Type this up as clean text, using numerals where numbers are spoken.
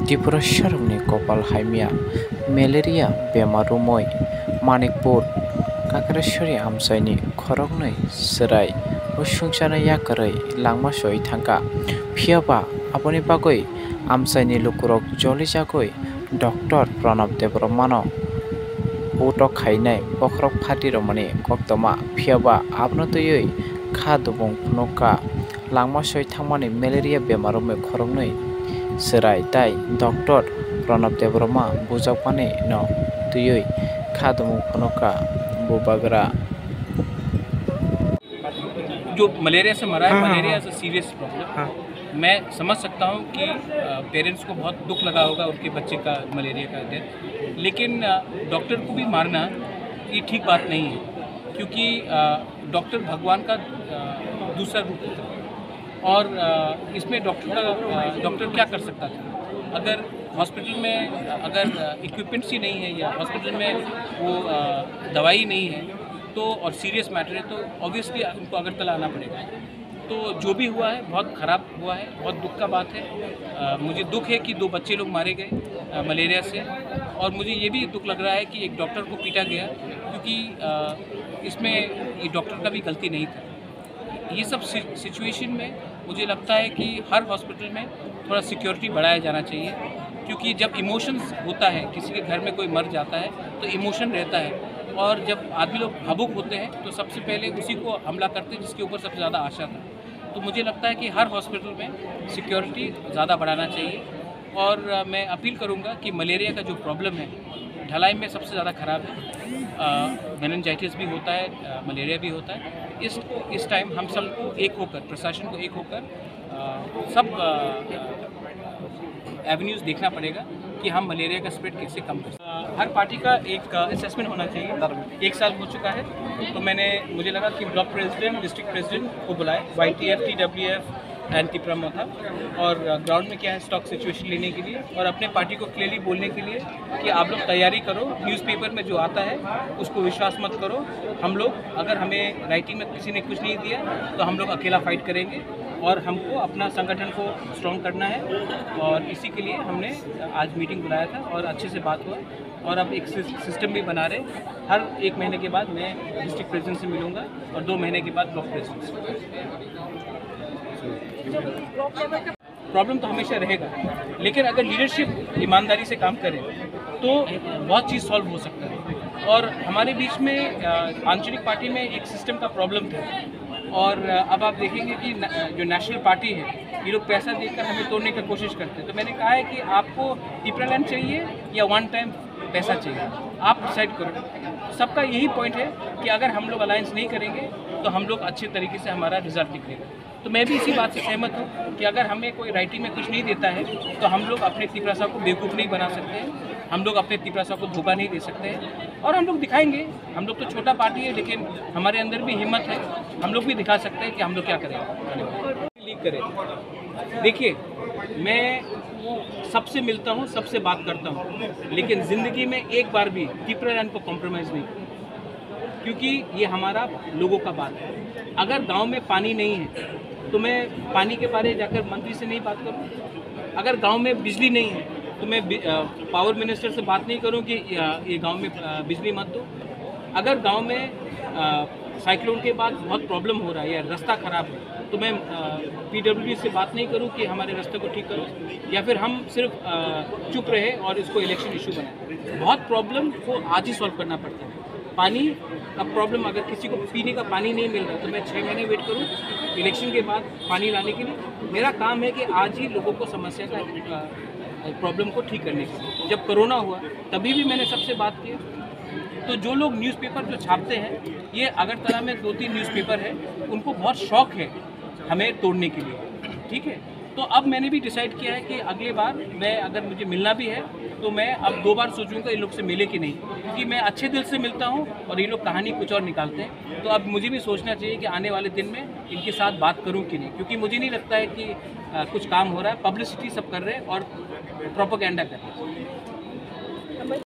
त्रिपुरा सरकारनि कपाल हाइमिया malaria बेमारुमै Manikpur काकरेश्वरी आमसाइनि खरगनै सोराय उसुंसानो याकरै langmasoi थांका फियाबा अपनी बागै आमसाइनि लुकुरक जली जागै डॉक्टर प्रणब देवरमानो उटक खाइनाय बखरक फाटिरमनि कक्तमा फियाबा आपनो तयै खा दुबुं फुनुका langmasoi थांमानि मेलेरिया बेमारुमै खरगनै सोराय ताई डॉक्टर प्रणब देवरमा बुजाकपानी न तुयै खादुमुं फुनुका बुबागरा जो मलेरिया से मरा है। Malaria is a serious problem. मैं समझ सकता हूँ कि पेरेंट्स को बहुत दुख लगा होगा उनके बच्चे का मलेरिया का डेथ, लेकिन डॉक्टर को भी मारना ये ठीक बात नहीं है, क्योंकि डॉक्टर भगवान का दूसरा रूप होता है। और इसमें डॉक्टर क्या कर सकता था? अगर हॉस्पिटल में अगर इक्विपमेंट्स ही नहीं है या हॉस्पिटल में वो दवाई नहीं है तो और सीरियस मैटर है तो ऑब्वियसली उनको अगरतला आना पड़ेगा। तो जो भी हुआ है बहुत ख़राब हुआ है, बहुत दुख का बात है। मुझे दुख है कि 2 बच्चे लोग मारे गए मलेरिया से, और मुझे ये भी दुख लग रहा है कि एक डॉक्टर को पीटा गया, क्योंकि इसमें ये डॉक्टर का भी गलती नहीं था। ये सब सिचुएशन में मुझे लगता है कि हर हॉस्पिटल में थोड़ा सिक्योरिटी बढ़ाया जाना चाहिए, क्योंकि जब इमोशंस होता है, किसी के घर में कोई मर जाता है तो इमोशन रहता है, और जब आदमी लोग भावुक होते हैं तो सबसे पहले उसी को हमला करते हैं जिसके ऊपर सबसे ज़्यादा आशा था। तो मुझे लगता है कि हर हॉस्पिटल में सिक्योरिटी ज़्यादा बढ़ाना चाहिए। और मैं अपील करूँगा कि मलेरिया का जो प्रॉब्लम है ढलाई में सबसे ज़्यादा ख़राब है। मेनिंजाइटिस भी होता है, मलेरिया भी होता है। इस टाइम हम सबको एक होकर, प्रशासन को एक होकर सब एवेन्यूज़ देखना पड़ेगा कि हम मलेरिया का स्प्रेड कैसे कम कर सकते हैं। हर पार्टी का एक असेसमेंट होना चाहिए। 1 साल हो चुका है तो मुझे लगा कि ब्लॉक प्रेसिडेंट, डिस्ट्रिक्ट प्रेसिडेंट को बुलाए, YTF, TWF एंड तिप्रम था, और ग्राउंड में क्या है स्टॉक सिचुएशन लेने के लिए और अपने पार्टी को क्लियरली बोलने के लिए कि आप लोग तैयारी करो, न्यूज़पेपर में जो आता है उसको विश्वास मत करो। हम लोग, अगर हमें राइटिंग में किसी ने कुछ नहीं दिया तो हम लोग अकेला फाइट करेंगे, और हमको अपना संगठन को स्ट्रॉन्ग करना है। और इसी के लिए हमने आज मीटिंग बुलाया था और अच्छे से बात हुआ, और अब एक सिस्टम भी बना रहे। हर 1 महीने के बाद मैं डिस्ट्रिक्ट प्रेसिडेंट से मिलूँगा और 2 महीने के बाद ब्लॉक प्रेसिडेंट से। प्रॉब्लम तो हमेशा रहेगा, लेकिन अगर लीडरशिप ईमानदारी से काम करे तो बहुत चीज़ सॉल्व हो सकता है। और हमारे बीच में आंचलिक पार्टी में एक सिस्टम का प्रॉब्लम था, और अब आप देखेंगे कि जो नेशनल पार्टी है ये लोग पैसा देकर हमें तोड़ने की कोशिश करते हैं। तो मैंने कहा है कि आपको टिपरालैंड चाहिए या 1 टाइम पैसा चाहिए, आप डिसाइड करो। सबका यही पॉइंट है कि अगर हम लोग अलायंस नहीं करेंगे तो हम लोग अच्छे तरीके से हमारा रिजल्ट निकलेगा। तो मैं भी इसी बात से सहमत हूँ कि अगर हमें कोई राइटिंग में कुछ नहीं देता है तो हम लोग अपने त्रिपुरा साहब को बेवकूफ़ नहीं बना सकते हैं, हम लोग अपने त्रिपुरा साहब को धोखा नहीं दे सकते हैं, और हम लोग दिखाएंगे। हम लोग तो छोटा पार्टी है, लेकिन हमारे अंदर भी हिम्मत है, हम लोग भी दिखा सकते हैं कि हम लोग क्या करें। लीक करें। देखिए, मैं सबसे मिलता हूँ, सबसे बात करता हूँ, लेकिन ज़िंदगी में एक बार भी त्रिपुरालैंड को कॉम्प्रोमाइज़ नहीं किया, क्योंकि ये हमारा लोगों का बात है। अगर गांव में पानी नहीं है तो मैं पानी के बारे जाकर मंत्री से नहीं बात करूं। अगर गांव में बिजली नहीं है तो मैं पावर मिनिस्टर से बात नहीं करूं कि ये गांव में बिजली मत दो। अगर गांव में साइक्लोन के बाद बहुत प्रॉब्लम हो रहा है या रास्ता ख़राब है तो मैं PWD से बात नहीं करूं कि हमारे रास्ते को ठीक करो, या फिर हम सिर्फ चुप रहे और इसको इलेक्शन इशू बनाए। बहुत प्रॉब्लम को आज ही सॉल्व करना पड़ता है। पानी का प्रॉब्लम, अगर किसी को पीने का पानी नहीं मिल रहा तो मैं 6 महीने वेट करूं इलेक्शन के बाद पानी लाने के लिए? मेरा काम है कि आज ही लोगों को समस्या का प्रॉब्लम को ठीक करने के लिए। जब कोरोना हुआ तभी भी मैंने सबसे बात की। तो जो लोग न्यूज़पेपर जो छापते हैं, ये अगरतला में 2-3 न्यूज़पेपर है, उनको बहुत शौक है हमें तोड़ने के लिए, ठीक है। तो अब मैंने भी डिसाइड किया है कि अगली बार मैं, अगर मुझे मिलना भी है तो मैं अब 2 बार सोचूंगा इन लोग से मिले कि नहीं, क्योंकि मैं अच्छे दिल से मिलता हूं और ये लोग कहानी कुछ और निकालते हैं। तो अब मुझे भी सोचना चाहिए कि आने वाले दिन में इनके साथ बात करूं कि नहीं, क्योंकि मुझे नहीं लगता है कि कुछ काम हो रहा है। पब्लिसिटी सब कर रहे हैं और प्रोपेगेंडा कर रहे हैं।